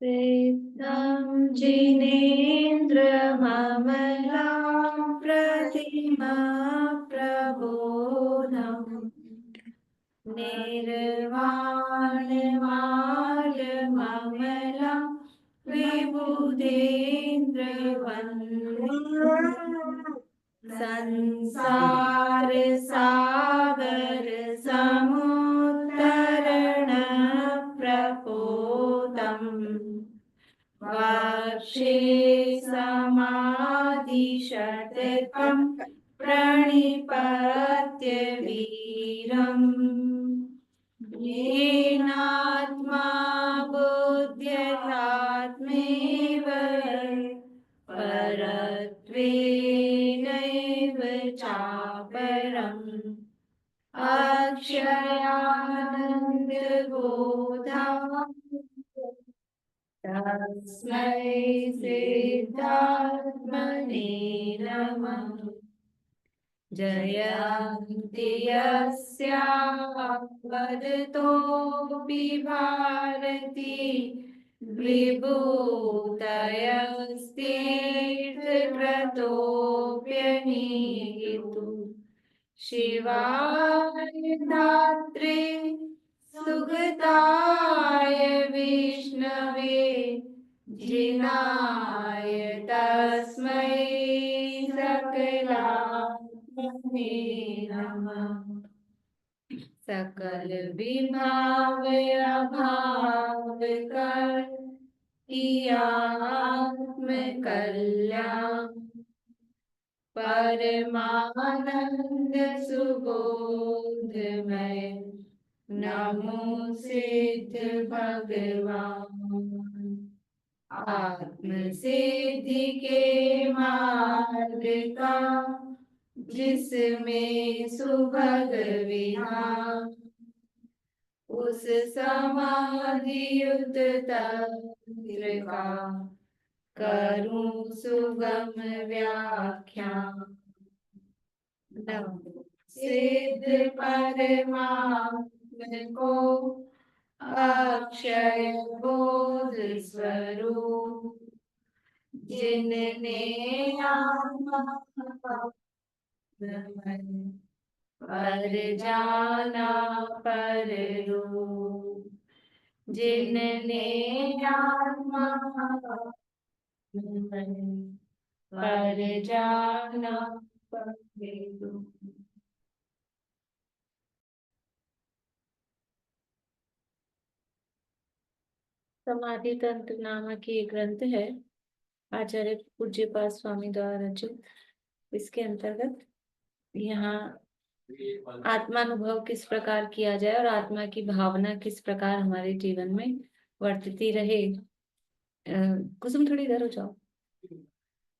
सिद्धं जिनेन्द्रममलां प्रतिमा प्रबोधम् निर्वाणमालममलां विबुधेन्द्रवन्द्यम् संसार सागर समुत्तरण प्रपोतम् वक्षे समाधिशतकं प्रणिपत्य वीरम् येनात्मा बुद्ध्यतात्मेव परत्वेनैव चापरम् अक्षयानन्दबोधा तस्मै सिद्धात्मने नमः। जयन्ति यस्यावदतोऽपि भारती विभूतयस्तीर्थक्रतोऽप्यनीतु शिवाय धात्रे सुगताय विष्णवे जिनाय तस्मै सकलात्मने नमः। सकल विभाव अभाव कर आत्म कल्याण परमानंद सुबोधमय नमो सिद्ध भगवान। आत्म सिद्धि के मार्ग का जिसमें सुभग विहार उस समाधियुत तंत्र का करूं सुगम व्याख्यान। नमो सिद्ध परमात्म को अक्षय बोध स्वरूप जिनने आत्मा पर जाना पर रूप जिनने आत्मा पर जाना पर रूप। समाधि तंत्र नामक ये ग्रंथ है आचार्य पूज्यपाद स्वामी द्वारा रचित। इसके अंतर्गत यहाँ आत्मानुभव किस प्रकार किया जाए और आत्मा की भावना किस प्रकार हमारे जीवन में वर्तती रहे। कुसुम थोड़ी इधर हो जाओ।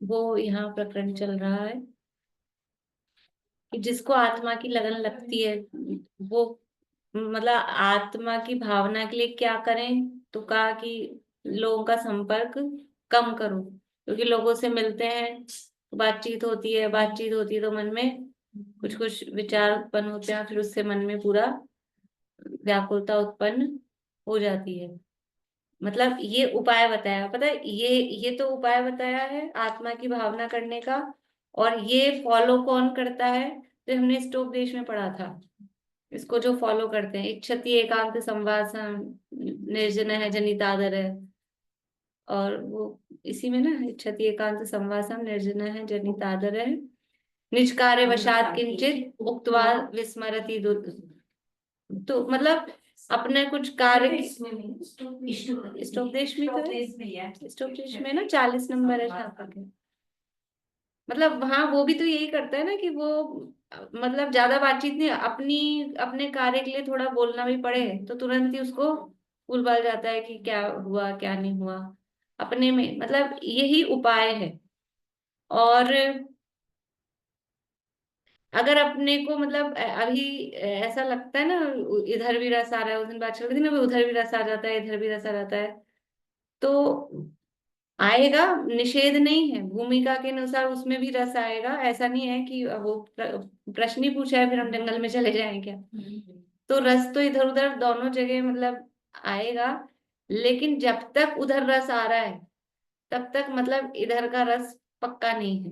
वो यहाँ प्रकरण चल रहा है कि जिसको आत्मा की लगन लगती है वो मतलब आत्मा की भावना के लिए क्या करें, तो कहा कि लोगों का संपर्क कम करो, क्योंकि लोगों से मिलते हैं तो बातचीत होती है तो मन में कुछ कुछ विचार उत्पन्न होते हैं, फिर उससे मन में पूरा व्याकुलता उत्पन्न हो जाती है। मतलब ये उपाय बताया, पता है ये तो उपाय बताया है आत्मा की भावना करने का, और ये फॉलो कौन करता है तो हमने स्टोपदेश में पढ़ा था। इसको जो फॉलो करते हैं, इच्छति एकांत संवासम निर्जन है जनितादर है, और वो इसी में ना इच्छति एकांत संवासम निर्जन है जनितादर है निज कार्य वशात किंचित उक्त्वा विस्मरति तो मतलब अपने कुछ कार्य स्टोपदेश में तो स्टोपदेश में ना 40 नंबर है जहाँ तक है। मतलब हाँ वो भी तो यही करता है ना कि वो मतलब ज्यादा बातचीत नहीं, अपनी अपने कार्य के लिए थोड़ा बोलना भी पड़े तो तुरंत ही उसको भूल-भाल जाता है कि क्या हुआ क्या नहीं हुआ अपने में। मतलब यही उपाय है। और अगर अपने को मतलब अभी ऐसा लगता है ना इधर भी रस आ रहा है, उस दिन बात चल रही थी ना उधर भी रस आ जाता है इधर भी रस आ जाता है, तो आएगा, निषेध नहीं है, भूमिका के अनुसार उसमें भी रस आएगा। ऐसा नहीं है कि वो प्रश्न ही पूछा है फिर हम जंगल में चले जाएं क्या। तो रस तो इधर उधर दोनों जगह मतलब आएगा, लेकिन जब तक उधर रस आ रहा है तब तक मतलब इधर का रस पक्का नहीं है।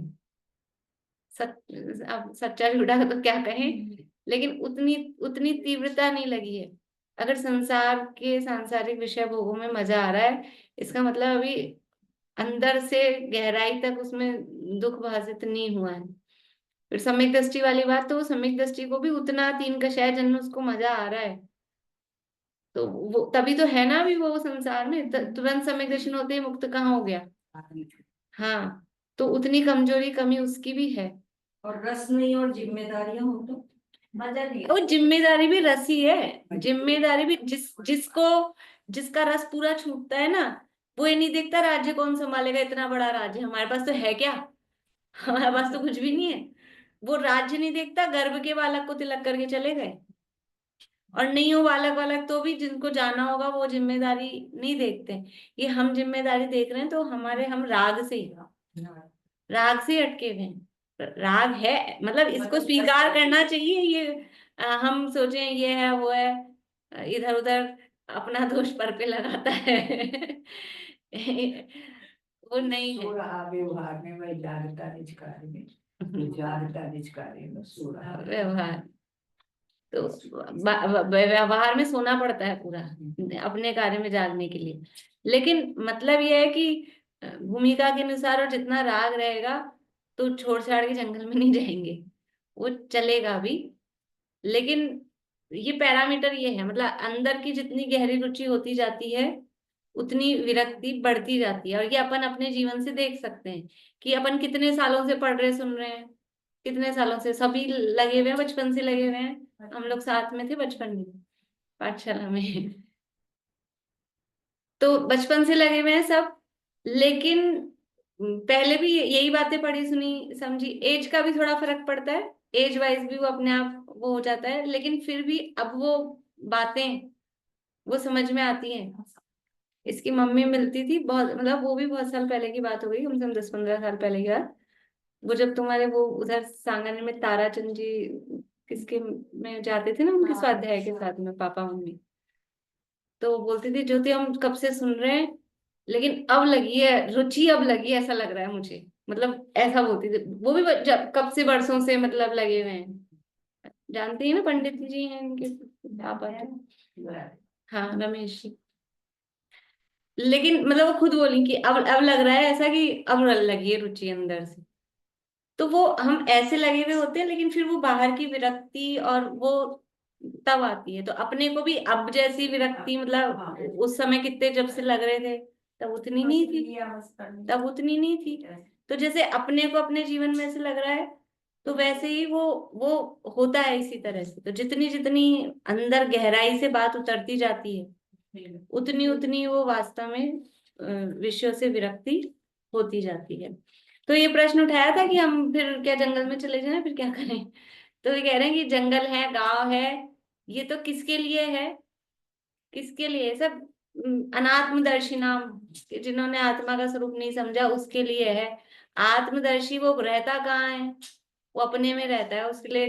अब सच्चा झूठा तो क्या कहें, लेकिन उतनी उतनी तीव्रता नहीं लगी है। अगर संसार के सांसारिक विषय भोगों में मजा आ रहा है, इसका मतलब अभी अंदर से गहराई तक उसमें दुख भासित नहीं हुआ है। फिर सम्यक दृष्टि वाली बात, तो वो सम्यक दृष्टि को भी उतना तीन कषाय जन्म उसको मजा आ रहा है, तो वो तभी तो है ना अभी वो संसार में। तुरंत सम्यक दर्शन होते ही मुक्त कहाँ हो गया। हाँ, तो उतनी कमजोरी कमी उसकी भी है। और रस नहीं और जिम्मेदारियां हो तो मजा नहीं। वो जिम्मेदारी भी रस ही है। जिम्मेदारी भी जिसको जिसका रस पूरा छूटता है ना, वो ये नहीं देखता राज्य कौन संभालेगा, इतना बड़ा राज्य हमारे पास तो है क्या। हमारे पास तो कुछ भी नहीं है। वो राज्य नहीं देखता, गर्भ के बालक को तिलक करके चले गए। और नहीं हो बालक वालक तो भी जिनको जाना होगा वो जिम्मेदारी नहीं देखते। ये हम जिम्मेदारी देख रहे हैं, तो हम राग से ही अटके हुए हैं। राग है, मतलब इसको स्वीकार करना चाहिए। ये हम सोचे ये है वो है, इधर उधर अपना दोष पर पे लगाता है। वो नहीं है। व्यवहार में वही जागता निज कार्य में, जागता निज कार्य में सोरा व्यवहार तो व्यवहार में सोना पड़ता है पूरा अपने कार्य में जागने के लिए। लेकिन मतलब यह है कि भूमिका के अनुसार और जितना राग रहेगा, तो छोड़ छाड़ के जंगल में नहीं जाएंगे, वो चलेगा भी। लेकिन ये पैरामीटर ये है, मतलब अंदर की जितनी गहरी रुचि होती जाती है उतनी विरक्ति बढ़ती जाती है। और ये अपन अपने जीवन से देख सकते हैं कि अपन कितने सालों से पढ़ रहे सुन रहे हैं, कितने सालों से सभी लगे हुए हैं, बचपन से लगे हुए हैं। हम लोग साथ में थे बचपन में, पाठशाला में। तो बचपन से लगे हुए हैं सब। लेकिन पहले भी यही बातें पढ़ी सुनी समझी। एज का भी थोड़ा फर्क पड़ता है, एज वाइज भी वो अपने आप वो हो जाता है, लेकिन फिर भी अब वो बातें वो समझ में आती हैं। इसकी मम्मी मिलती थी बहुत, मतलब वो भी बहुत साल पहले की बात हो गई, कम से कम 10-15 साल पहले की बात। वो जब तुम्हारे वो उधर सांगने में ताराचंद जी किसके में जाते थे ना, उनके स्वाध्याय के साथ में पापा मम्मी, तो वो बोलती थी ज्योति हम कब से सुन रहे हैं, लेकिन अब लगी है रुचि, अब लगी है, ऐसा लग रहा है मुझे। मतलब ऐसा बोलती थी वो भी, जब कब से बरसों से मतलब लगे हुए हैं। जानती है ना, पंडित जी हैं उनके पापा तो। हाँ, रमेश जी। लेकिन मतलब वो खुद बोली कि अब लग रहा है ऐसा कि अब लगी है रुचि अंदर से। तो वो हम ऐसे लगे हुए होते हैं, लेकिन फिर वो बाहर की विरक्ति और वो तब आती है। तो अपने को भी अब जैसी विरक्ति, मतलब उस समय कितने जब से लग रहे थे, तब उतनी नहीं थी, तब उतनी नहीं थी। तो जैसे अपने को अपने जीवन में ऐसे लग रहा है, तो वैसे ही वो होता है इसी तरह से। तो जितनी जितनी अंदर गहराई से बात उतरती जाती है, उतनी उतनी वो वास्तव में विषयों से विरक्ति होती जाती है। तो ये प्रश्न उठाया था कि हम फिर क्या जंगल में चले जाएं, फिर क्या करें। तो ये कह रहे हैं कि जंगल है, गांव है, ये तो किसके लिए है, किसके लिए सब अनात्मदर्शी नाम, जिन्होंने आत्मा का स्वरूप नहीं समझा उसके लिए है। आत्मदर्शी वो रहता कहाँ है, वो अपने में रहता है। उसके लिए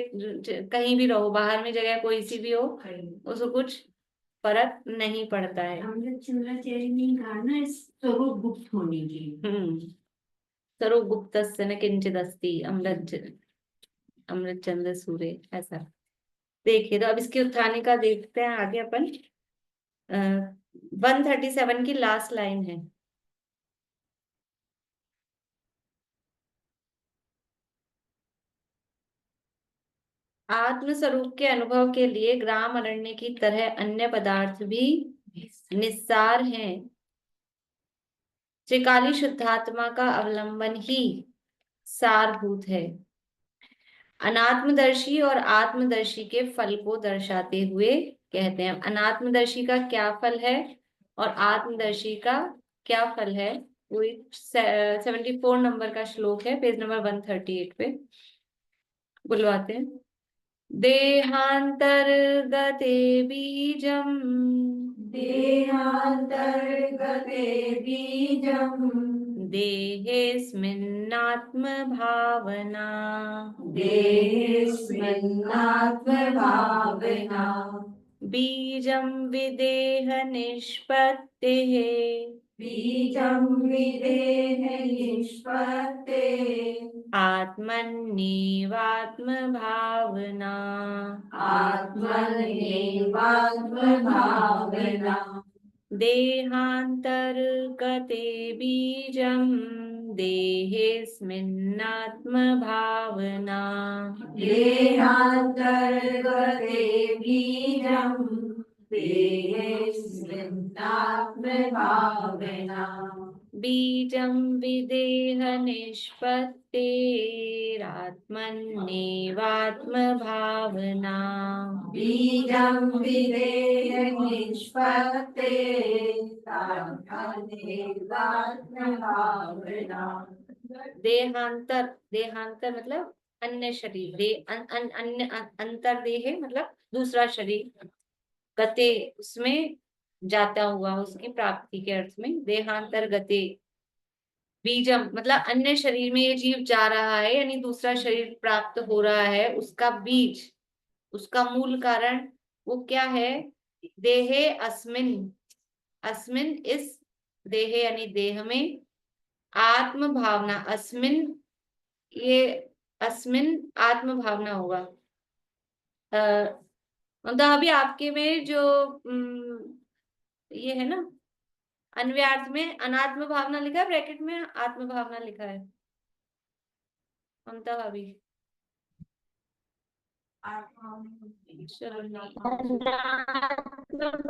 कहीं भी रहो, बाहर में जगह कोई सी भी हो, उसको कुछ फर्क नहीं पड़ता है। स्वरूप गुप्त होने की। स्वरूप गुप्तस्य न किंचिदस्ति अमृत चंद्र सूर्य, ऐसा। देखिए, तो अब इसकी उत्थानी का देखते हैं आगे अपन। 137 की लास्ट लाइन है। आत्म स्वरूप के अनुभव के लिए ग्राम अरण्य की तरह अन्य पदार्थ भी निस्सार हैं। त्रिकाली शुद्धात्मा का अवलंबन ही सारभूत है। अनात्मदर्शी और आत्मदर्शी के फल को दर्शाते हुए कहते हैं, अनात्मदर्शी का क्या फल है और आत्मदर्शी का क्या फल है। वो 74 नंबर का श्लोक है, पेज नंबर 138 पे। बुलवाते हैं। देहांतर्गते बीजम, देहांतर्गते बीजम् देहेऽस्मिन्नात्म भावना, देहेऽस्मिन्नात्मभावना बीजं विदेह निष्पत्तिः बीजं विदेह निष्पत्तेः आत्मन्येवात्मभावना आत्मन्येवात्मभावना देहान्तर्गते बीजं देहेऽस्मिन्नात्मभावना देहान्तर्गते बीजं देहेऽस्मिन्नात्मभावना बीजं विदेह निष्पत्तेरात्मन्येवात्मभावना बीजं विदेह निष्पत्तेः आत्मन्येवात्मभावना देहांतर, देहांतर मतलब अन्य शरीर, अन्य अंतर्देह मतलब दूसरा शरीर, गते उसमें जाता हुआ, उसकी प्राप्ति के अर्थ में देहांतर गते। बीजम मतलब अन्य शरीर में ये जीव जा रहा है, यानी दूसरा शरीर प्राप्त हो रहा है, उसका बीज, उसका मूल कारण वो क्या है? देहे अस्मिन, अस्मिन इस देहे यानी देह में, आत्म भावना, अस्मिन ये अस्मिन आत्म भावना होगा। मतलब अभी आपके में जो ये है ना, अन्व्यार्थ में अनात्म भावना लिखा है, ब्रैकेट में आत्म भावना लिखा है। ममता भाभी चलो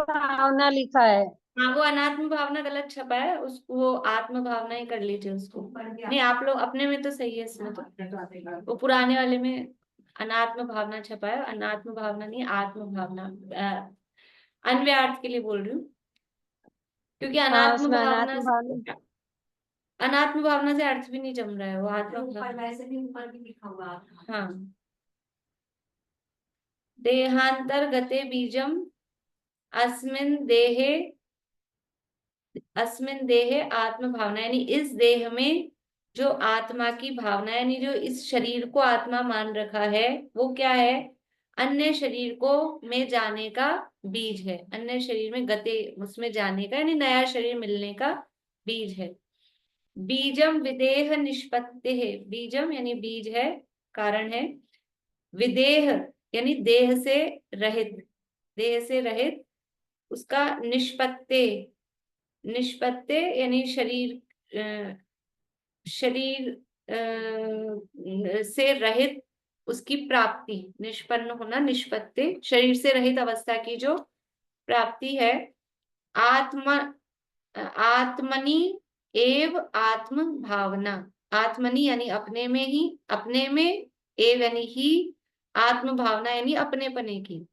भावना लिखा है। हाँ, वो अनात्म भावना गलत छपा है, उसको वो आत्म भावना ही कर लीजिए उसको। नहीं, आप लोग अपने में तो सही है, इसमें तो वो पुराने वाले में अनात्म भावना छपा है, अनात्म भावना नहीं, आत्म भावना। अन्व्यार्थ के लिए बोल रही हूँ, क्योंकि हाँ, अनात्म उसमें भावना अनात्म से, भावना। अनात्म भावना से अर्थ भी नहीं जम रहा है, वो आत्म ऊपर वैसे भी ऊपर भी लिखा हुआ है। हाँ, देहांतर्गते बीजम अस्मिन देहे, अस्मिन देहे आत्म भावना, यानी इस देह में जो आत्मा की भावना, यानी जो इस शरीर को आत्मा मान रखा है, वो क्या है? अन्य शरीर को में जाने का बीज है, अन्य शरीर में गते, उसमें जाने का, यानी नया शरीर मिलने का बीज है। बीजम विदेह निष्पत्ति है, बीजम यानी बीज है, कारण है, विदेह यानी देह से रहित, देह से रहित, उसका निष्पत्ति, निष्पत्ति यानी शरीर, शरीर से रहित, उसकी प्राप्ति, निष्पन्न होना, निष्पत्ति शरीर से रहित अवस्था की जो प्राप्ति है। आत्मा, आत्मनि एव आत्म भावना, आत्मनि यानी अपने में ही, अपने में, एव यानी ही, आत्म भावना यानी अपने पने की,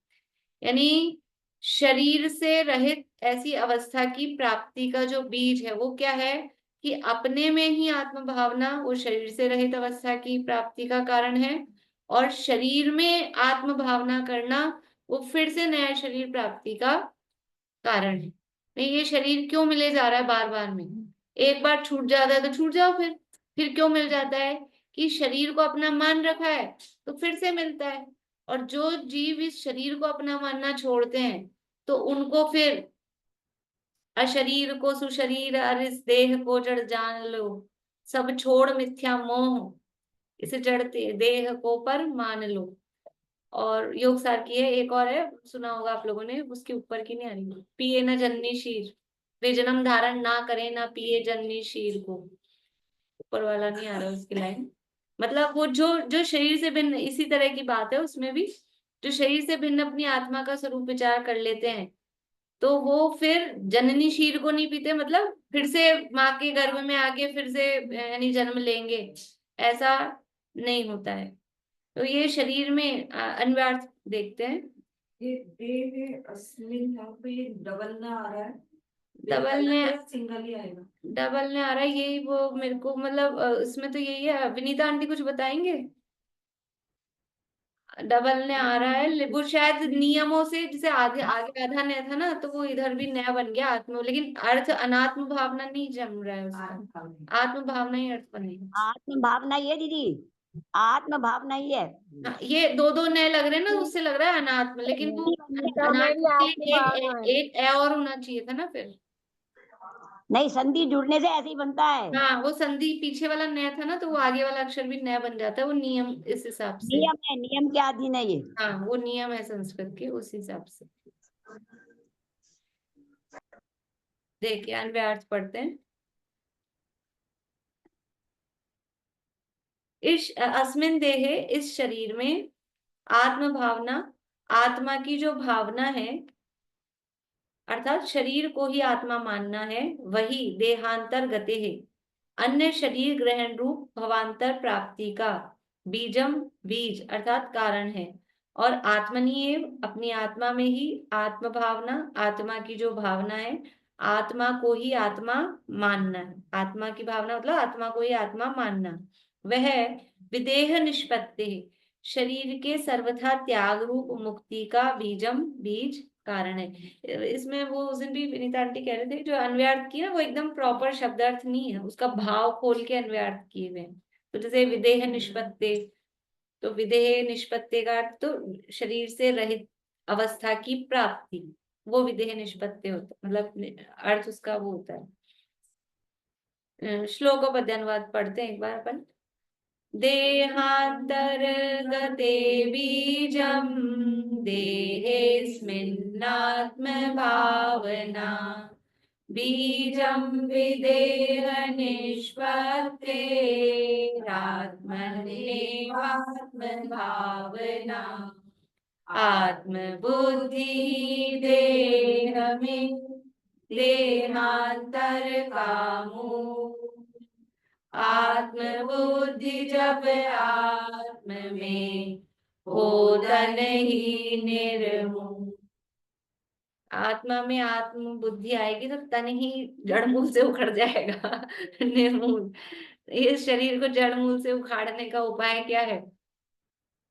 यानी शरीर से रहित ऐसी अवस्था की प्राप्ति का जो बीज है वो क्या है? कि अपने में ही आत्म भावना वो शरीर से रहित अवस्था की प्राप्ति का कारण है, और शरीर में आत्म भावना करना वो फिर से नया शरीर प्राप्ति का कारण है। नहीं, ये शरीर क्यों मिले जा रहा है बार बार में? एक बार छूट जाता है तो छूट जाओ, फिर क्यों मिल जाता है? कि शरीर को अपना मान रखा है तो फिर से मिलता है। और जो जीव इस शरीर को अपना मानना छोड़ते हैं तो उनको फिर अशरीर को सुशरीर और इस देह को जड़ जान लो, सब छोड़ मिथ्या मोह, इसे जड़ते देह को पर मान लो। और योग सार की है, एक और है, सुना होगा आप लोगों ने, उसके ऊपर की नहीं आ रही, पिए न जननी शीर, वे जन्म धारण ना करे ना पिए जननी शीर को, ऊपर वाला नहीं आ रहा उसकी लाइन। मतलब वो जो जो शरीर से भिन्न, इसी तरह की बात है उसमें भी, जो शरीर से भिन्न अपनी आत्मा का स्वरूप विचार कर लेते हैं तो वो फिर जननी शीर को नहीं पीते, मतलब फिर से माँ के गर्भ में आके फिर से यानी जन्म लेंगे, ऐसा नहीं होता है। तो ये शरीर में अन्वयार्थ देखते हैं। ये देह अस्मिन, यहाँ पे ये डबल ना आ रहा है, डबल ने, सिंगल ही आएगा। डबल ने आ रहा है, यही वो मेरे को मतलब इसमें तो यही है। विनीता आंटी कुछ बताएंगे? डबल ने आ रहा है वो शायद नियमों से, जैसे आगे आगे आधा नया था ना, तो वो इधर भी नया बन गया आत्म, लेकिन अर्थ अनात्म भावना नहीं जम रहा है उसका, आत्म भावना ही अर्थ बनेगा। आत्म भावना ये दीदी आत्म भावना ही है। हाँ, ये दो दो नए लग रहे हैं ना, उससे लग रहा है अनात्म, लेकिन वो अनात्म के लिए एक ए और होना चाहिए था ना फिर। नहीं, संधि जुड़ने से ऐसे ही बनता है। हाँ, वो संधि पीछे वाला नया था ना, तो वो आगे वाला अक्षर भी नया बन जाता है, वो नियम इस हिसाब से। नियम है, नियम के अधीन है ये। हाँ, वो नियम है संस्कृत के, उस हिसाब से। देखिए अन्वयार्थ पढ़ते हैं। अस्मिन देहे, इस शरीर में, आत्म भावना, आत्मा की जो भावना है, अर्थात शरीर को ही आत्मा मानना है, वही देहांतर गते है, अन्य शरीर ग्रहण रूप भवांतर प्राप्ति का बीजम, बीज अर्थात कारण है। और आत्मनीय, अपनी आत्मा में ही आत्म भावना, आत्मा की जो भावना है, आत्मा को ही आत्मा मानना है। आत्मा की भावना मतलब आत्मा को ही आत्मा मानना, वह विदेह निष्पत्ति, शरीर के सर्वथा त्याग रूप मुक्ति का बीजम, बीज कारण है। इसमें वो उस दिन भी विनीता आंटी कह रहे थे, जो अन्वयार्थ की ना, वो एकदम प्रॉपर शब्दार्थ नहीं है, उसका भाव खोल के अन्वयार्थ किए हुए हैं। तो जैसे विदेह निष्पत्ति, तो विदेह निष्पत्ति का अर्थ तो शरीर से रहित अवस्था की प्राप्ति, वो विदेह निष्पत्ति होता है, मतलब अर्थ उसका वो होता है। श्लोक और पद्यानुवाद पढ़ते हैं एक बार अपन। देहांतर्गते बीजं देहेऽस्मिन्नात्म भावना, बीजं विदेह निष्पत्तेरात्मनेवात्म भावना, आत्म बुद्धि देह में देहांतर कामो, आत्म बुद्धि जब आत्म में हो तन ही निर्मूल। आत्मा में आत्म बुद्धि आएगी तो तन ही जड़ मूल से उखड़ जाएगा निर्मूल। इस शरीर को जड़ मूल से उखाड़ने का उपाय क्या है?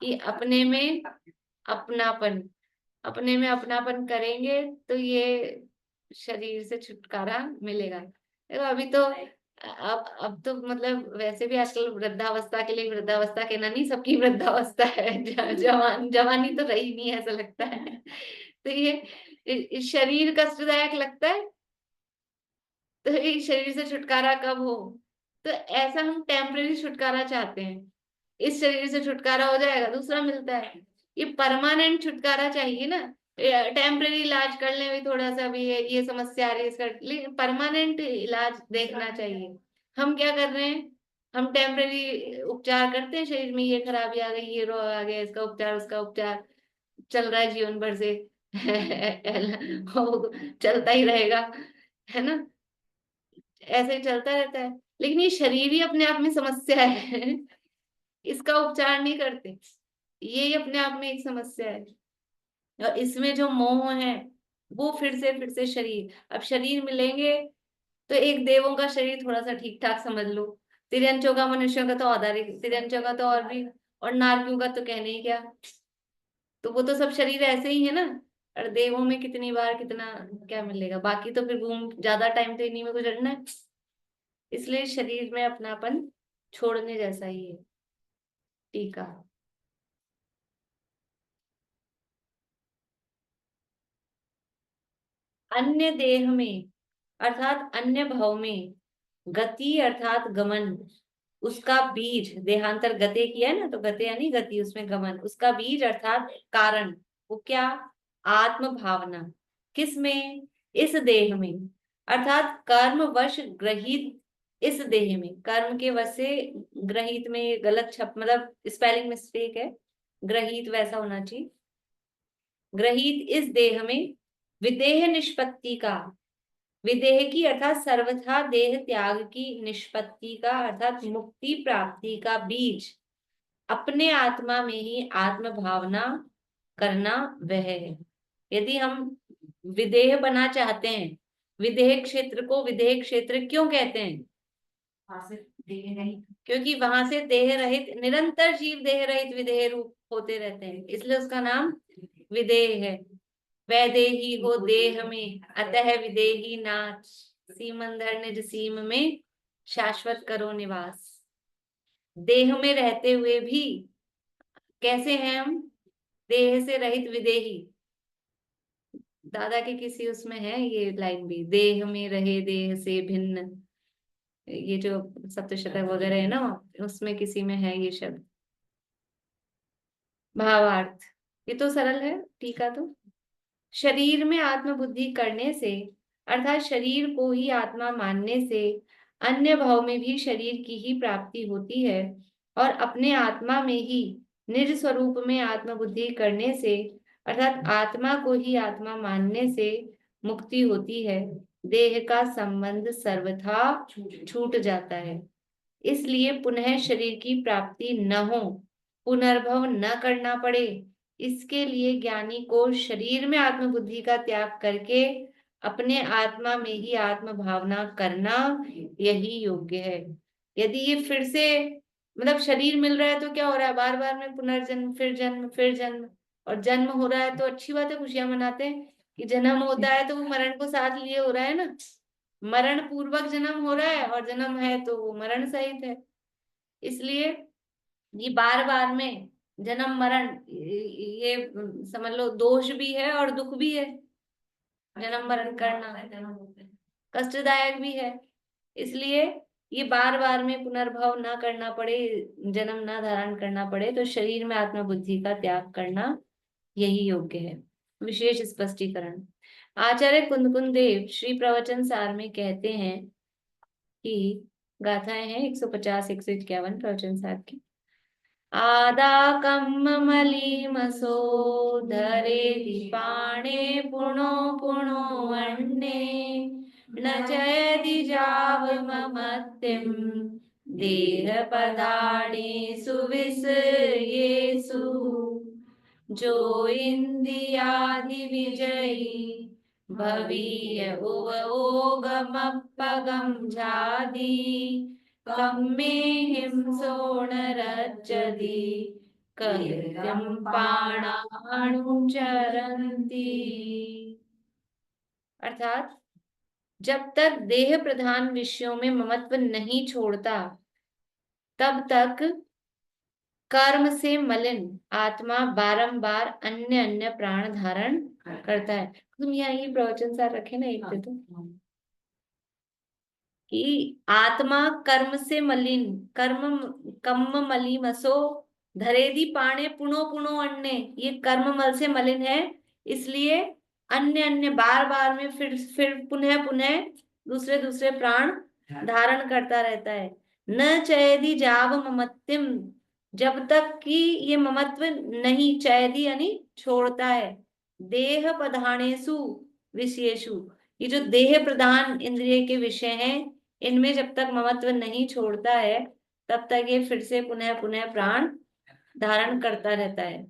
कि अपने में अपनापन, अपने में अपनापन करेंगे तो ये शरीर से छुटकारा मिलेगा। देखो अभी तो अब तो मतलब वैसे भी आजकल वृद्धावस्था के लिए वृद्धावस्था कहना नहीं, सबकी वृद्धावस्था है। जवानी तो रही नहीं है ऐसा लगता है। तो ये शरीर कष्टदायक लगता है, तो ये शरीर से छुटकारा कब हो? तो ऐसा हम टेम्परेरी छुटकारा चाहते हैं, इस शरीर से छुटकारा हो जाएगा दूसरा मिलता है। ये परमानेंट छुटकारा चाहिए ना। टेम्परेरी इलाज कर ले, भी थोड़ा सा भी ये समस्या आ रही है इसका, लेकिन परमानेंट इलाज देखना चाहिए। हम क्या कर रहे हैं? हम टेम्परेरी उपचार करते हैं, शरीर में ये खराबी आ गई, ये रोग आ गया, इसका उपचार उसका उपचार चल रहा है जीवन भर से वो चलता ही रहेगा, है ना, ऐसे ही चलता रहता है। लेकिन ये शरीर ही अपने आप में समस्या है इसका उपचार नहीं करते, ये ही अपने आप में एक समस्या है। और इसमें जो मोह है वो फिर से शरीर, अब शरीर मिलेंगे तो एक देवों का शरीर थोड़ा सा ठीक ठाक समझ लो, तिरंचों का, मनुष्यों का तो औदारिक, तिरंचों का तो और भी, और नारकियों का तो कहने ही क्या। तो वो तो सब शरीर ऐसे ही है ना, और देवों में कितनी बार कितना क्या मिलेगा, बाकी तो फिर घूम ज्यादा टाइम तो इन्हीं में गुजरना है। इसलिए शरीर में अपनापन छोड़ने जैसा ही है। टीका। अन्य देह में अर्थात अन्य भाव में, गति अर्थात गमन, उसका बीज, देहांतर गते किया है ना, तो गते यानी गति, उसमें गमन, उसका बीज अर्थात कारण, वो क्या? आत्म भावना। किसमें? इस देह में, अर्थात कर्म वश ग्रहित इस देह में, कर्म के वश से ग्रहित में गलत छप, मतलब स्पेलिंग मिस्टेक है, ग्रहित वैसा होना चाहिए, ग्रहित इस देह में विदेह निष्पत्ति का, विदेह की अर्थात सर्वथा देह त्याग की, निष्पत्ति का अर्थात मुक्ति प्राप्ति का बीज, अपने आत्मा में ही आत्म भावना करना वह है। यदि हम विदेह बना चाहते हैं, विदेह क्षेत्र को विदेह क्षेत्र क्यों कहते हैं? क्योंकि वहां से देह रहित, निरंतर जीव देह रहित विदेह रूप होते रहते हैं, इसलिए उसका नाम विदेह है। वैदेही हो देह में, अतः विदेही नाच, सीमंदर निज सीम में शाश्वत करो निवास। देह में रहते हुए भी कैसे हैं हम? देह से रहित विदेही। दादा के किसी उसमें है ये लाइन भी, देह में रहे देह से भिन्न। ये जो सप्तशतक वगैरह है ना, उसमें किसी में है ये शब्द। भावार्थ, ये तो सरल है। टीका तो, शरीर में आत्मबुद्धि करने से अर्थात शरीर को ही आत्मा मानने से अन्य भाव में भी शरीर की ही प्राप्ति होती है, और अपने आत्मा में ही निज स्वरूप में आत्मबुद्धि करने से अर्थात आत्मा को ही आत्मा मानने से मुक्ति होती है। देह का संबंध सर्वथा छूट जाता है। इसलिए पुनः शरीर की प्राप्ति न हो, पुनर्भव न करना पड़े, इसके लिए ज्ञानी को शरीर में आत्मबुद्धि का त्याग करके अपने आत्मा में ही आत्म भावना करना यही योग्य है। यदि ये फिर से मतलब शरीर मिल रहा है तो क्या हो रहा है, बार बार में पुनर्जन्म, फिर जन्म, फिर जन्म, और जन्म हो रहा है तो अच्छी बात है, खुशियां मनाते हैं कि जन्म होता है तो वो मरण को साथ लिए हो रहा है ना। मरण पूर्वक जन्म हो रहा है और जन्म है तो वो मरण सहित है। इसलिए ये बार बार में जन्म मरण, ये समझ लो दोष भी है और दुख भी है। जन्म मरण करना कष्टदायक भी है। इसलिए ये बार बार में पुनर्भव ना करना पड़े, जन्म ना धारण करना पड़े, तो शरीर में आत्मबुद्धि का त्याग करना यही योग्य है। विशेष स्पष्टीकरण, आचार्य कुंदकुंद देव श्री प्रवचन सार में कहते हैं कि गाथाएं हैं 150 151 प्रवचन सार की। आदाकं मलीमसो धरे दीपाणे पुनो पुनो अन्ने न चयति जावममत्यं देह पदाणेषु विषयेषु जो इंद्रियादि विजयी भवीय उवोगमपगम झादी कम्मे हिंसो न रज्जति कृत्यं पाणानुचरन्ति। अर्थात जब तक देह प्रधान विषयों में ममत्व नहीं छोड़ता तब तक कर्म से मलिन आत्मा बारंबार अन्य अन्य प्राण धारण करता है। तुम यहाँ ये प्रवचन सार रखे ना एक तो कि आत्मा कर्म से मलिन, कर्म कम्म मलीमसो धरेदी पाणे पुनो पुनो अन्य, ये कर्म मल से मलिन है, इसलिए अन्य अन्य बार बार में फिर पुनः पुनः दूसरे दूसरे प्राण धारण करता रहता है। न चयदी जाव ममत्यम, जब तक कि ये ममत्व नहीं, चयदी यानी छोड़ता है, देह प्रधानेषु विषयेषु, ये जो देह प्रधान इंद्रिय के विषय हैं इनमें जब तक ममत्व नहीं छोड़ता है तब तक ये फिर से पुनः पुनः प्राण धारण करता रहता है।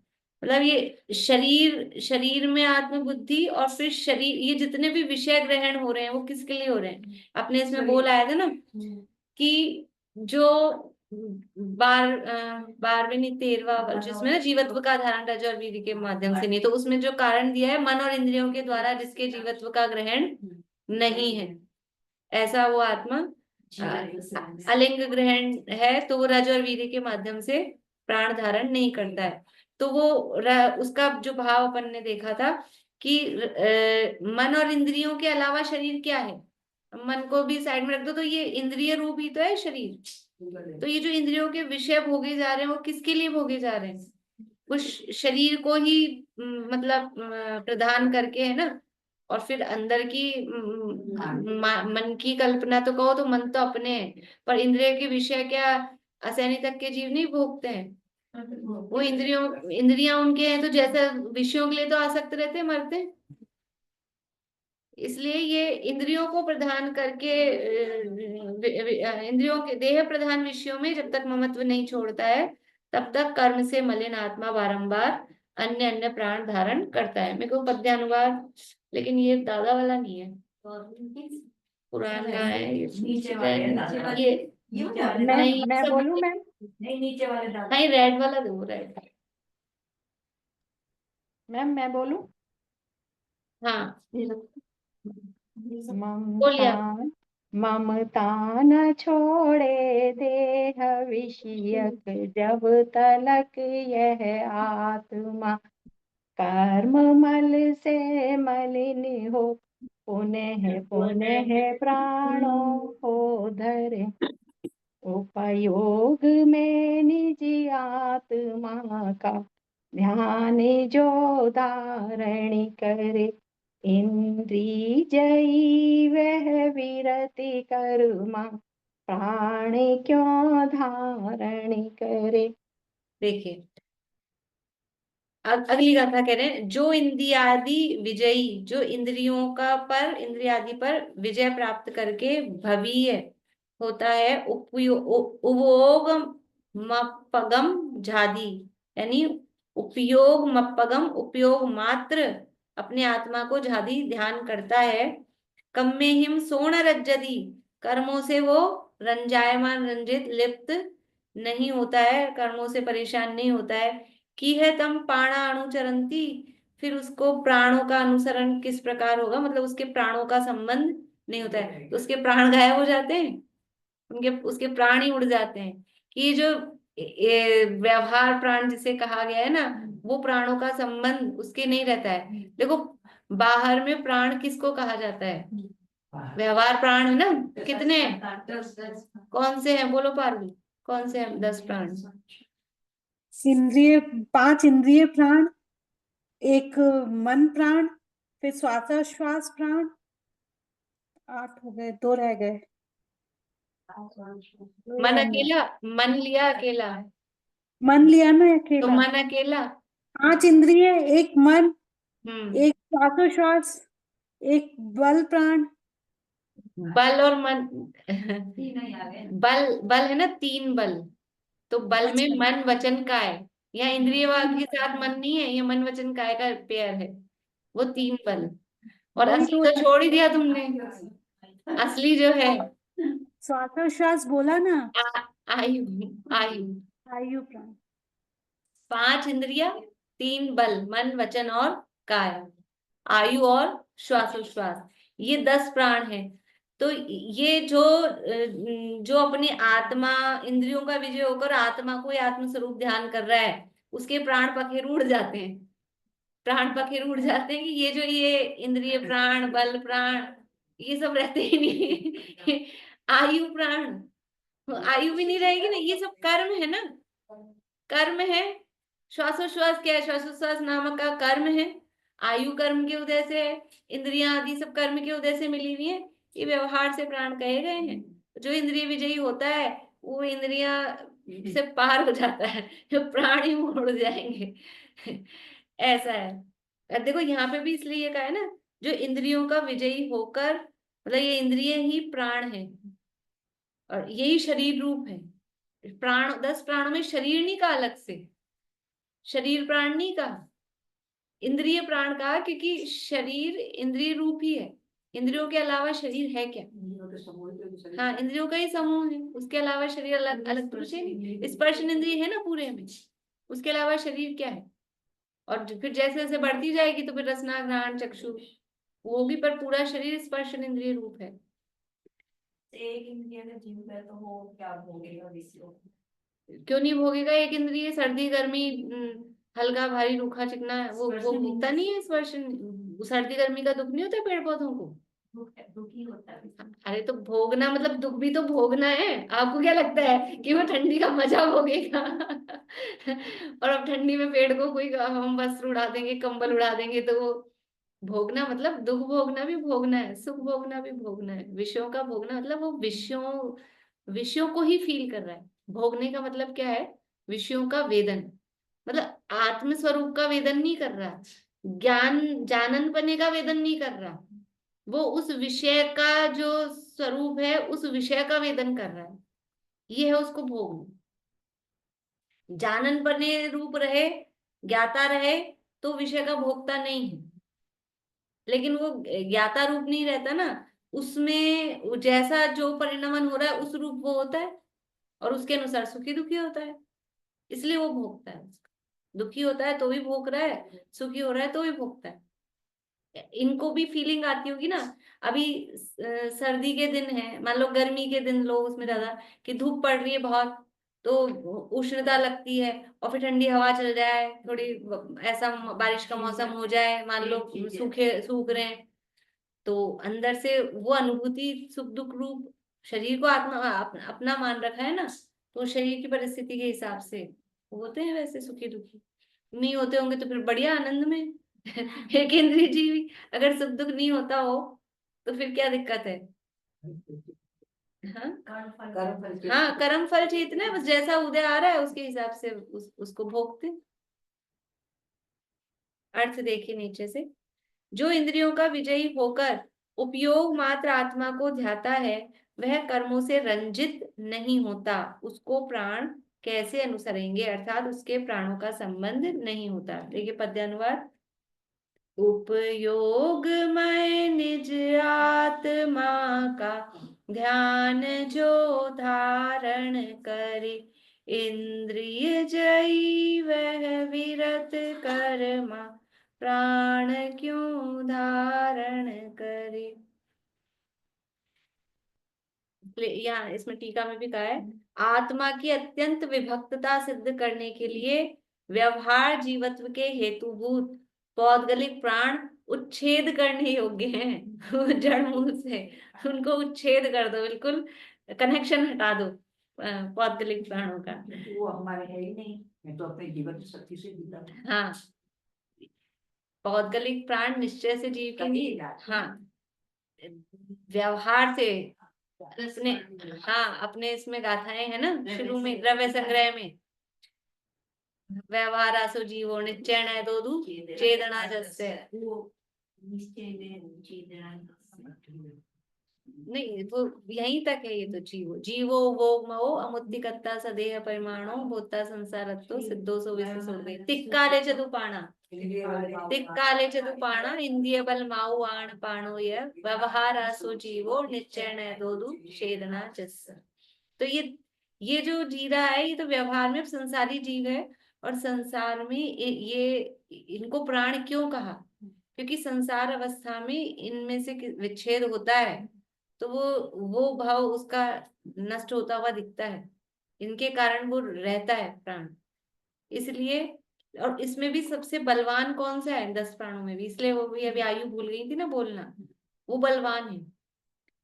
मतलब ये शरीर में आत्मबुद्धि, और फिर शरीर, ये जितने भी विषय ग्रहण हो रहे हैं वो किसके लिए हो रहे हैं? अपने इसमें बोल आया था ना कि जो 12वें नहीं 13वां जिसमें ना जीवत्व का धारण रज और वीर्य के माध्यम से नहीं, तो उसमें जो कारण दिया है मन और इंद्रियों के द्वारा जिसके जीवत्व का ग्रहण नहीं है, ऐसा वो आत्मा अलिंग ग्रहण है तो वो रज और वीर्य के माध्यम से प्राण धारण नहीं करता है। तो वो उसका जो भाव अपन ने देखा था कि मन और इंद्रियों के अलावा शरीर क्या है, मन को भी साइड में रख दो तो ये इंद्रिय रूप ही तो है शरीर। तो ये जो इंद्रियों के विषय भोगे जा रहे हैं वो किसके लिए भोगे जा रहे हैं? कुछ शरीर को ही मतलब प्रदान करके है ना, और फिर अंदर की मन की कल्पना तो कहो तो मन तो अपने है, पर इंद्रिय के विषय क्या असैनी तक के जीव नहीं भोगते हैं? वो इंद्रियां उनके हैं तो जैसे विषयों के लिए तो आसक्त रहते मरते। इसलिए ये इंद्रियों को प्रधान करके इंद्रियों के देह प्रधान विषयों में जब तक ममत्व नहीं छोड़ता है तब तक कर्म से मलिन आत्मा बारंबार अन्य अन्य प्राण धारण करता है। मेरे को पद्यानुवाद, लेकिन ये दादा वाला नहीं है, पुराना है ये नहीं, मैं सब बोलूं मैम? नहीं, नीचे वाले दादा। नहीं, रेड वाला दो, रेड। मैम मैं बोलूं? हाँ, मम बोलिए आप। ता ममता न छोड़े देह विषयक जब तलक यह आत्मा कर्म मल से मलिन हो पुनः पुनः प्राणों को धरे उपयोग में निज आत्मा का ध्यान जो धारण करे इंद्री जयी वह विरति कर्मा प्राण क्यों धारण करे। देखिए अगली गाथा कह रहे हैं, जो इंद्रियादि विजयी, जो इंद्रियों का पर इंद्रियादि पर विजय प्राप्त करके भवीय होता है, उपयोग मपगम झादी, यानी उपयोग मपगम उपयोग मात्र अपने आत्मा को झादी ध्यान करता है। कम में हिम सोण रज्जदी, कर्मों से वो रंजायमान रंजित लिप्त नहीं होता है, कर्मों से परेशान नहीं होता है। की है तम प्राणा अनुचरंती, फिर उसको प्राणों का अनुसरण किस प्रकार होगा, मतलब उसके प्राणों का संबंध नहीं होता है, तो उसके प्राण गायब हो जाते हैं, उनके उसके प्राण ही उड़ जाते हैं। कि ये जो व्यवहार प्राण जिसे कहा गया है ना, वो प्राणों का संबंध उसके नहीं रहता है। देखो बाहर में प्राण किसको कहा जाता है, व्यवहार प्राण है ना, कितने कौन से हैं, बोलो पार्वती, कौन से हैं 10 प्राण? इंद्रिय 5 इंद्रिय प्राण, एक मन प्राण, फिर श्वासोश्वास प्राण, 8 हो गए, 2 रह गए। मन अकेला, मन लिया अकेला, मन लिया ना तो अकेला। मन अकेला। 5 इंद्रिय, एक मन, हम्म एक श्वासोश्वास, एक बल प्राण। बल और मन बल बल है ना, 3 बल, तो बल में अच्छा, मन वचन काय, यहाँ इंद्रिय वाग के साथ मन नहीं है, ये मन वचन काय का पेयर है, वो 3 बल। और वही असली तो तो छोड़ ही दिया तुमने, असली जो है श्वासोश्वास बोला ना, आयु, आयु। आयु प्राण। 5 इंद्रिया, 3 बल, मन वचन और काय, आयु और श्वासोश्वास, ये 10 प्राण है। तो ये जो अपनी आत्मा इंद्रियों का विजय होकर आत्मा को आत्म स्वरूप ध्यान कर रहा है, उसके प्राण पखेरु उड़ जाते हैं, प्राण पखेरु उड़ जाते हैं। कि ये जो ये इंद्रिय प्राण, बल प्राण, ये सब रहते ही नहीं आयु प्राण, आयु भी नहीं रहेगी ना, ये सब कर्म है ना, कर्म है। श्वासोश्वास क्या है, श्वासोश्वास नामक का कर्म है, आयु कर्म के उदय से है, इंद्रियां आदि सब कर्म के उदय से मिली हुई है, ये व्यवहार से प्राण कहे गए हैं। जो इंद्रिय विजयी होता है वो इंद्रियां से पार हो जाता है, जो प्राण ही उड़ जाएंगे ऐसा है। अब देखो यहाँ पे भी इसलिए ये कहा है ना, जो इंद्रियों का विजयी होकर, मतलब ये इंद्रिय ही प्राण है और यही शरीर रूप है। प्राण 10 प्राणों में शरीर नहीं कहा अलग से, शरीर प्राण नहीं कहा, इंद्रिय प्राण कहा, क्योंकि शरीर इंद्रिय रूप ही है, इंद्रियों के अलावा शरीर है क्या? हाँ, इंद्रियों का ही समूह है, उसके अलावा शरीर अलग अलग तो कुछ है नहीं। स्पर्श इंद्रिय है ना पूरे में, उसके अलावा शरीर क्या है? और फिर जैसे जैसे बढ़ती जाएगी तो फिर रसना घ्राण चक्षु वो होगी, पर पूरा शरीर स्पर्श इंद्रिय रूप है। एक इंद्रिय का जीव है तो वो क्या भोगेगा विषयों? क्यों नहीं भोगेगा? एक इंद्रिय सर्दी गर्मी, हल्का भारी रूखा चिकना, वो भोगता नहीं है स्पर्श। सर्दी गर्मी का दुख नहीं होता पेड़ पौधों को? दुखी होता है। अरे तो भोगना मतलब दुख भी तो भोगना है। आपको क्या लगता है कि वो ठंडी का मजा भोगेगा और अब ठंडी में पेड़ को कोई हम वस्त्र उड़ा देंगे, कंबल उड़ा देंगे, तो वो भोगना मतलब दुख भोगना भी भोगना है, सुख भोगना भी भोगना है। विषयों का भोगना मतलब वो विषयों को ही फील कर रहा है। भोगने का मतलब क्या है? विषयों का वेदन, मतलब आत्म स्वरूप का वेदन नहीं कर रहा, ज्ञान जानन पने का वेदन नहीं कर रहा, वो उस विषय का जो स्वरूप है उस विषय का वेदन कर रहा है, ये है उसको भोग। जानन पने रूप रहे, ज्ञाता रहे, तो विषय का भोगता नहीं है। लेकिन वो ज्ञाता रूप नहीं रहता ना, उसमें जैसा जो परिणमन हो रहा है उस रूप वो होता है, और उसके अनुसार सुखी दुखी होता है, इसलिए वो भोगता है। दुखी होता है तो भी भोग रहा है, सुखी हो रहा है तो भी भोगता है। इनको भी फीलिंग आती होगी ना। अभी सर्दी के दिन है, मान लो गर्मी के दिन लो उसमें ज्यादा कि धूप पड़ रही है बहुत, तो उष्णता लगती है, और फिर ठंडी हवा चल जाए थोड़ी, ऐसा बारिश का मौसम हो जाए, मान लो सूख रहे हैं, तो अंदर से वो अनुभूति सुख दुख रूप, शरीर को आत्मा अपना मान रखा है ना, तो शरीर की परिस्थिति के हिसाब से होते हैं वैसे सुखी दुखी। नहीं होते होंगे तो फिर बढ़िया आनंद में। एक इंद्रिय जीवी अगर सुख दुख नहीं होता हो तो फिर क्या दिक्कत है? हाँ हाँ, कर्म फल चेतना है, बस जैसा उदय आ रहा है उसके हिसाब से उसको भोगते। अर्थ देखिए नीचे से, जो इंद्रियों का विजयी होकर उपयोग मात्र आत्मा को ध्याता है, वह कर्मों से रंजित नहीं होता, उसको प्राण कैसे अनुसरेंगे, अर्थात उसके प्राणों का संबंध नहीं होता। देखिए पद्यानुवाद, उपयोगमय निज आत्मा का ध्यान जो धारण करे, इंद्रिय जयी वह विरत कर्मा, प्राण क्यों धारण करे। यहाँ इसमें टीका में भी कहा है, आत्मा की अत्यंत विभक्तता सिद्ध करने के लिए व्यवहार जीवत्व के हेतुभूत पौद्गलिक प्राण उच्छेद करने योग्य हैं। जड़ मूल से उनको उच्छेद कर दो, बिल्कुल कनेक्शन हटा दो पौद्गलिक प्राणों का। वो हमारे है ही नहीं, मैं तो अपने जीवन की शक्ति से जीता हूँ। हाँ, पौद्गलिक प्राण निश्चय से जीव के लिए, हाँ व्यवहार से उसने, हाँ अपने इसमें गाथाएं है ना शुरू में द्रव्य संग्रह में, व्यवहार आसो जीवो निश्चय न दोदु चेदना जस्य, नहीं वो यहीं तक है, ये तो जीवो जीवो वो मो अमुत्तिकत्ता सदेह परिमाणो भूता संसारत्तो सिद्धो सो विसुर्गे तिक्काले चतुपाणा, तिक्काले चतुपाणा इंद्रिय बल माऊ आण पाणो य व्यवहार आसो जीवो निश्चय न दोदु छेदना जस्य। तो ये जो जी रहा है ये तो व्यवहार में संसारी जीव है, और संसार में ये इनको प्राण क्यों कहा, क्योंकि संसार अवस्था में इनमें से विच्छेद होता है, तो वो भाव उसका नष्ट होता हुआ दिखता है, इनके कारण वो रहता है प्राण, इसलिए। और इसमें भी सबसे बलवान कौन सा है 10 प्राणों में भी, इसलिए वो भी अभी आयु भूल गई थी ना बोलना, वो बलवान है।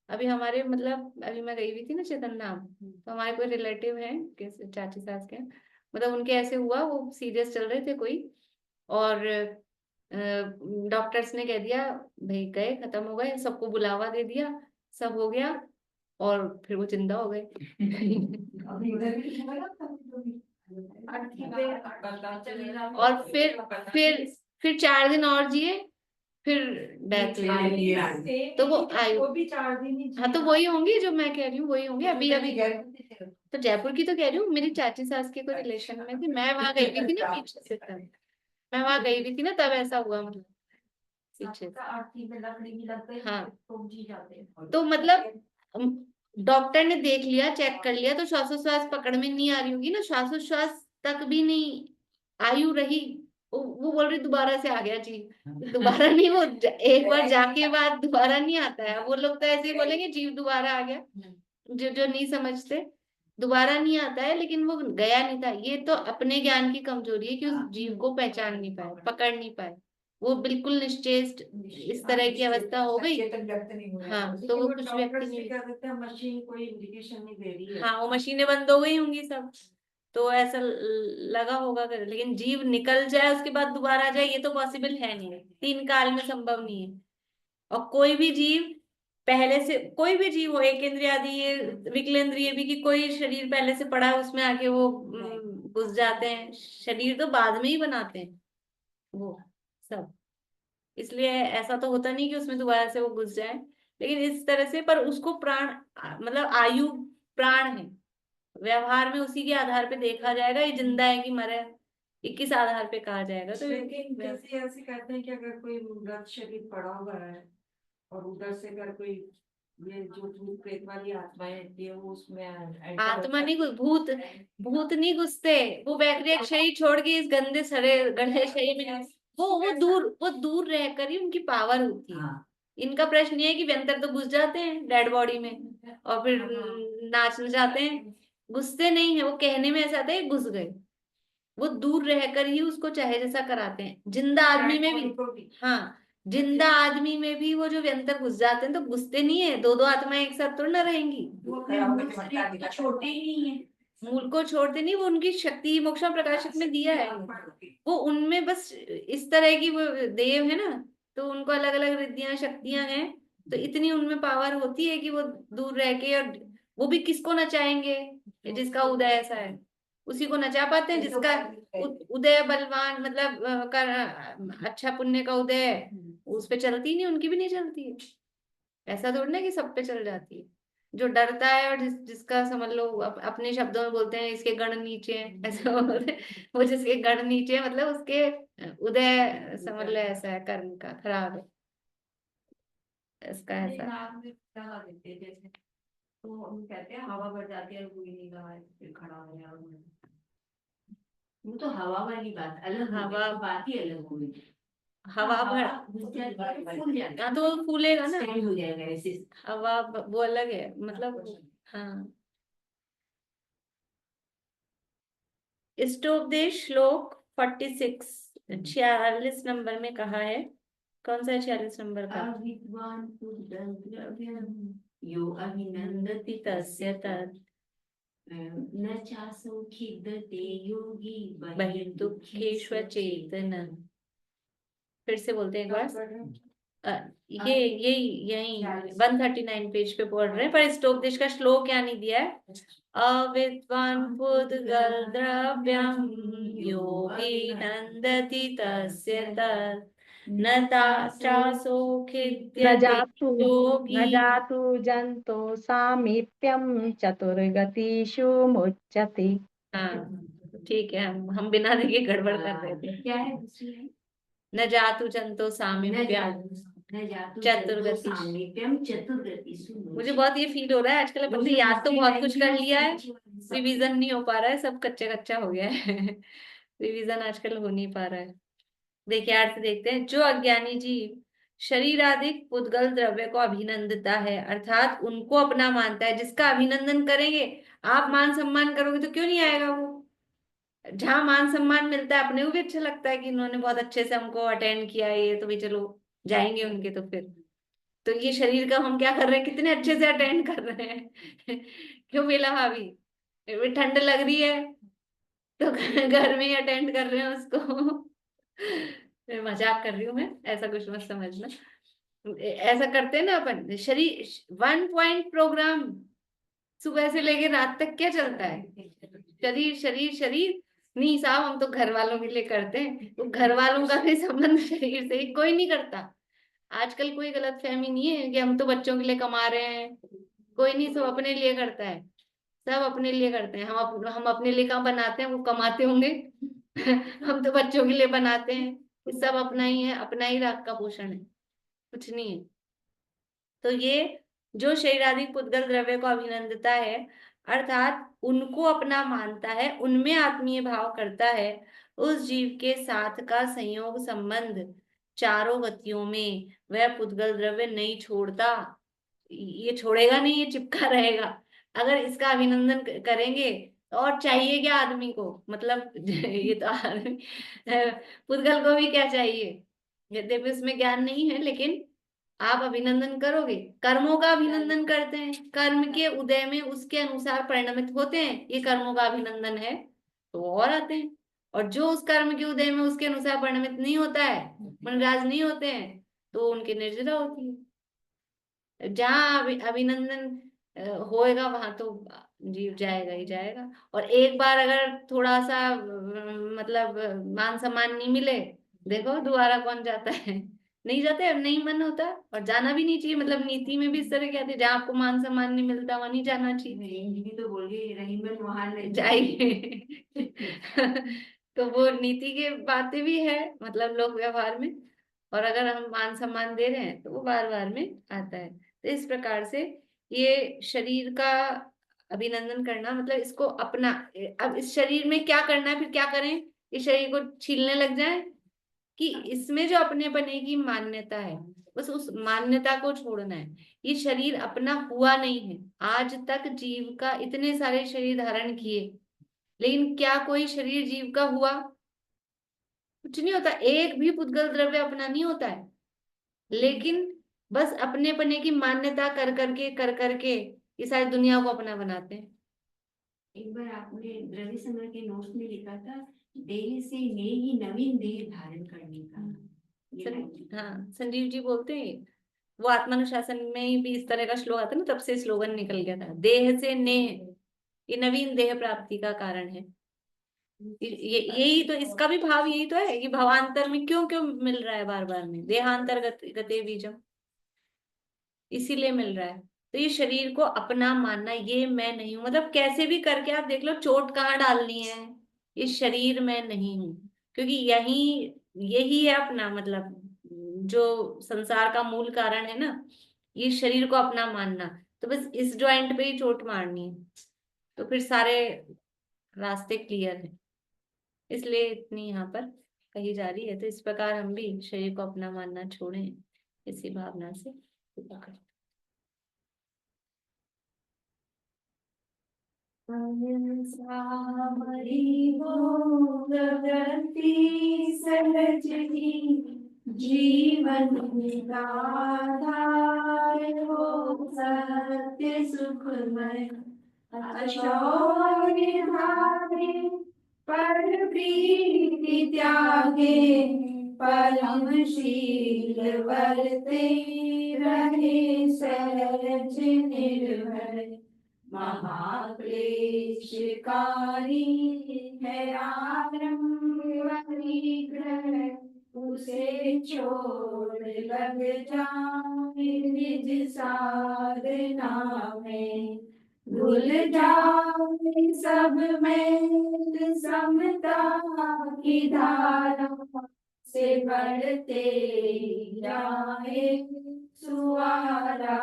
अभी हमारे मतलब अभी मैं गई हुई थी ना चेतन धाम, तो हमारे कोई रिलेटिव है चाची सास के, मतलब उनके ऐसे हुआ, वो सीरियस चल रहे थे कोई, और डॉक्टर्स ने कह दिया भाई गए, खत्म हो गए, सबको बुलावा दे दिया, सब हो गया, और फिर वो जिंदा हो गए। और फिर 4 दिन और जिए, फिर डेथ हुई, तो वो आयु, वो भी 4 दिन ही हाँ तो वही होंगी जो मैं कह रही हूँ, वही होंगे अभी अभी। तो जयपुर की तो कह रही हूँ, मेरी चाची सास के कोई रिलेशन में थी, मैं वहां गई हुई थी ना पीछे से, तब मैं वहां गई हुई थी ना, तब ऐसा हुआ मतलब पीछे। हाँ तो मतलब डॉक्टर ने देख लिया, चेक कर लिया, तो श्वासोश्वास पकड़ में नहीं आ रही होगी ना, श्वासोश्वास तक भी नहीं आयु रही, वो बोल रही दोबारा से आ गया जी, दोबारा नहीं, वो एक बार जाके बाद दोबारा नहीं आता है, वो लोग तो ऐसे ही बोलेंगे जीव दोबारा आ गया, जो नहीं समझते, दोबारा नहीं आता है, लेकिन वो गया नहीं था, ये तो अपने ज्ञान की कमजोरी है कि उस जीव को पहचान नहीं पाए, पकड़ नहीं पाए, वो बिल्कुल निश्चेष्ट इस तरह की अवस्था हो गई। हाँ तो वो कुछ व्यक्ति नहीं, मशीन कोई इंडिकेशन नहीं दे रही है। हाँ वो मशीनें बंद हो गई होंगी सब, तो ऐसा लगा होगा लेकिन जीव निकल जाए उसके बाद दोबारा आ जाए ये तो पॉसिबल है नहीं, 3 काल में संभव नहीं है। और कोई भी जीव पहले से, कोई भी जीव हो, एक इंद्रिय आदि ये विकलेंद्रिय भी, कि कोई शरीर पहले से पड़ा है उसमें आके वो घुस जाते हैं, शरीर तो बाद में ही बनाते हैं वो सब, इसलिए ऐसा तो होता नहीं कि उसमें दोबारा से वो घुस जाए, लेकिन इस तरह से, पर उसको प्राण मतलब आयु प्राण है, व्यवहार में उसी के आधार पे देखा जाएगा ये जिंदा है कि मरा है, 21 आधार पे कहा जाएगा। तो लेकिन जैसे ऐसे कहते हैं कि अगर कोई मृत शरीर पड़ा हुआ है और उधर से अगर कोई ये जो भूत प्रेत वाली आत्माएं होती है वो उसमें आत्मा नहीं भूत नहीं घुसते, वो बैक्टीरिया शरीर छोड़ के इस गंदे सड़े गंदे शरीर में वो दूर रहकर ही उनकी पावर होती है। हाँ। इनका प्रश्न ये है कि व्यंतर तो घुस जाते हैं डेड बॉडी में और फिर नाचने जाते हैं, घुसते नहीं है। वो कहने में ऐसा आता है घुस गए, वो दूर रहकर ही उसको चाहे जैसा कराते हैं। जिंदा आदमी में भी, हाँ, जिंदा आदमी में भी वो जो व्यंतर घुस जाते हैं तो घुसते नहीं है। दो दो आत्माएं एक साथ थोड़ी ना रहेंगी। वो अपने मूल शरीर को छोड़ते ही नहीं है। मूल को छोड़ते नहीं, वो उनकी शक्ति मोक्षा प्रकाशित में दिया है। वो उनमें बस इस तरह की वो देव है ना, तो उनको अलग अलग रिद्धियां शक्तियां हैं, तो इतनी उनमें पावर होती है कि वो दूर रह के, और वो भी किसको नचाएंगे, जिसका उदय ऐसा है उसी को नचा पाते हैं। जिसका उदय बलवान मतलब अच्छा पुण्य का उदय है, उस पे चलती नहीं, उनकी भी नहीं चलती है। ऐसा थोड़ी ना कि सब पे चल जाती है। जो डरता है और जिसका समझ लो अपने शब्दों में बोलते हैं इसके गण नीचे हैं, ऐसा बोलते हैं। वो जिसके गण नीचे है, मतलब उसके उदय समझ लो ऐसा है, कर्म का खराब है, इसका ऐसा। नाम में लगा देते हैं जैसे, तो हम कहते हैं हवा बढ़ जाती है, कोई नहीं लगा है, फिर खड़ा हो गया। वो तो हवा वाली बात अलग, हवा बात ही अलग हुई। हवा भर फूल जाएगा, हाँ, तो वो फूलेगा ना, स्टैंड हो जाएगा ऐसे। हवा वो अलग है मतलब। हाँ, इष्टोपदेश श्लोक 46 46 नंबर में कहा है। कौन सा है 46 नंबर का? अविद्वान् पुत्रद्रव्यं यो अभिनन्दति तस्य तत् न चासौ खिद्यते योगी बहिर्दुःखेष्वचेतन। फिर से बोलते हैं एक बार। ये यही 139 पेज पे पढ़ रहे हैं, पर स्टोपदेश का श्लोक क्या नहीं दिया है। अविद्वान् पुद्गल द्रव्यं यो विनन्दति तस्य तत् न चासौ न खिद्यते जातु न योगी। जातु जंतो सामीप्यम चतुर्गतिषु मुच्यते। हाँ ठीक है, हम बिना देखे गड़बड़ कर रहे थे। क्या है दूसरी? न जातु जंतो सामीप्यम चतुर्गति। मुझे बहुत ये फील हो रहा है आजकल अपन ने याद तो बहुत कुछ कर लिया है, रिवीजन नहीं हो पा रहा है, सब कच्चा कच्चा हो गया है। रिवीजन आजकल हो नहीं पा रहा है। देखिए अर्थ देखते हैं। जो अज्ञानी जीव शरीराधिक पुद्गल द्रव्य को अभिनंदता है, अर्थात उनको अपना मानता है। जिसका अभिनंदन करेंगे, आप मान सम्मान करोगे तो क्यों नहीं आएगा वो। जहां मान सम्मान मिलता है, अपने को भी अच्छा लगता है कि इन्होंने बहुत अच्छे से हमको अटेंड किया, ये तो भी चलो जाएंगे उनके। तो फिर तो ये शरीर का हम क्या कर रहे हैं, कितने अच्छे से अटेंड कर रहे हैं। क्यों बेला भाभी, ठंड लग रही है तो घर में ही अटेंड कर रहे हैं उसको। मैं मजाक कर रही हूँ, मैं ऐसा कुछ मत समझना। ऐसा करते हैं ना अपन। शरीर 1 पॉइंट प्रोग्राम सुबह से लेके रात तक क्या चलता है, शरीर शरीर शरीर। नहीं साहब, हम तो घर वालों के लिए करते हैं, तो घर वालों का भी संबंध शरीर से ही कोई नहीं करता। आजकल कोई गलत फहमी नहीं है कि हम तो बच्चों के लिए कमा रहे हैं, कोई नहीं, सब अपने लिए करता है। सब अपने लिए करते हैं। हम अपने लिए कहाँ बनाते हैं, वो कमाते होंगे। हम तो बच्चों के लिए बनाते हैं। ये सब अपना ही है, अपना ही राग का पोषण है, कुछ नहीं है। तो ये जो शरीराधिक पुद्गल द्रव्य को अभिनंदता है, अर्थात उनको अपना मानता है, उनमें आत्मीय भाव करता है, उस जीव के साथ का संयोग संबंध चारों गतियों में वह पुद्गल द्रव्य नहीं छोड़ता। ये छोड़ेगा नहीं, ये चिपका रहेगा। अगर इसका अभिनंदन करेंगे तो और चाहिए क्या आदमी को, मतलब ये तो आदमी पुद्गल को भी क्या चाहिए। यद्यपि उसमें ज्ञान नहीं है, लेकिन आप अभिनंदन करोगे। कर्मों का अभिनंदन करते हैं, कर्म के उदय में उसके अनुसार परिणमित होते हैं, ये कर्मों का अभिनंदन है, तो और आते हैं। और जो उस कर्म के उदय में उसके अनुसार परिणमित नहीं होता है, मनराज नहीं होते हैं, तो उनकी निर्जरा होती है। जहाँ अभिनंदन होएगा वहां तो जीव जाएगा ही जाएगा। और एक बार अगर थोड़ा सा मतलब मान सम्मान नहीं मिले, देखो दोबारा कौन जाता है। नहीं जाते, नहीं मन होता, और जाना भी नहीं चाहिए। मतलब नीति में भी इस तरह कहते हैं, जहाँ आपको मान सम्मान नहीं मिलता वहां नहीं जाना चाहिए। रेंज भी तो बोल गई, रहीमन वहां नहीं जाइए। तो वो नीति के बातें भी है, मतलब लोक व्यवहार में। और अगर हम मान सम्मान दे रहे हैं तो वो बार बार में आता है। तो इस प्रकार से ये शरीर का अभिनंदन करना मतलब इसको अपना। अब इस शरीर में क्या करना है, फिर क्या करें, इस शरीर को छीलने लग जाए, कि इसमें जो अपने बने की मान्यता है, बस उस मान्यता को छोड़ना है। ये शरीर अपना हुआ नहीं है। आज तक जीव का इतने सारे शरीर धारण किए, लेकिन क्या कोई शरीर जीव का हुआ? कुछ नहीं होता। एक भी पुद्गल द्रव्य अपना नहीं होता है, लेकिन बस अपने पने की मान्यता कर करके ये सारी दुनिया को अपना बनाते हैं। एक बार आपने द्रव्य समय के नोट्स में लिखा था, देह से नेही नवीन देह धारण करने का। ये हाँ, संजीव जी बोलते हैं, वो आत्मानुशासन में ही भी इस तरह का श्लोक आता है ना, तब से स्लोगन निकल गया था, देह से नेह, ये नवीन देह प्राप्ति का कारण है। यही तो, इसका भी भाव यही तो है कि भावांतर में क्यों क्यों मिल रहा है बार बार में, देहांतर गते बीजम, इसीलिए मिल रहा है। तो ये शरीर को अपना मानना, ये मैं नहीं हूं, मतलब कैसे भी करके आप देख लो चोट कहाँ डालनी है, ये शरीर मैं नहीं हूं, क्योंकि यही यही है अपना, मतलब जो संसार का मूल कारण है ना, ये शरीर को अपना मानना। तो बस इस जॉइंट पे ही चोट मारनी है, तो फिर सारे रास्ते क्लियर है। इसलिए इतनी यहाँ पर कही जा रही है। तो इस प्रकार हम भी शरीर को अपना मानना छोड़ें, इसी भावना से पूजा करें। सहज ही जीवन का आधार हो, सत्य सुखमय अशौर्य धारे, पर प्रीति त्यागे, परमशील वर्ते रहे, सहज निर्भय। महाक्लेशकारी है आरंभ परिग्रह, उसे छोड़ लग जाए निज साधना में। भूल जाए सब में समता की धारा, से बढ़ते जाए सुआरा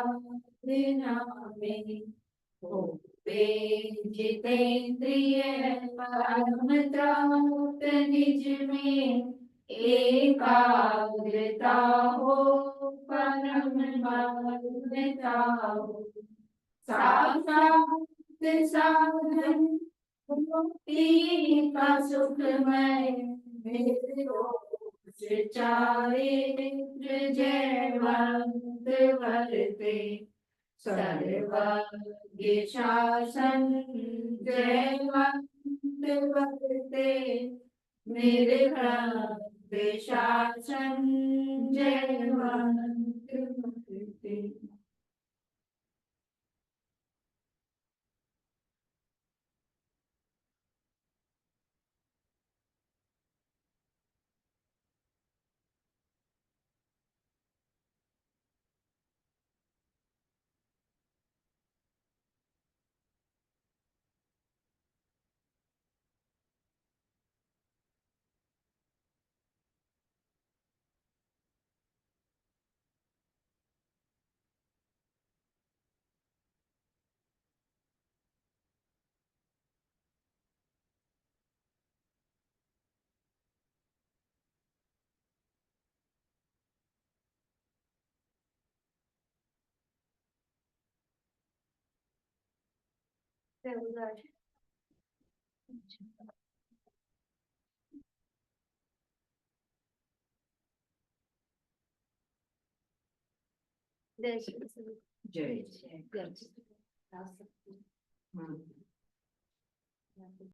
बिना में। वे जितेंद्रिय परम तृप्त निज में, एकाग्रता हो परम मग्नता हो। साक्षात साधन मुक्ति का सुखमय, चारित्र जयवंत वर्ते, सर्वज्ञ शासन जयवंत वर्ते, निर्भय शासन जयवंत वर्ते। जय श्री जय जय। हाँ।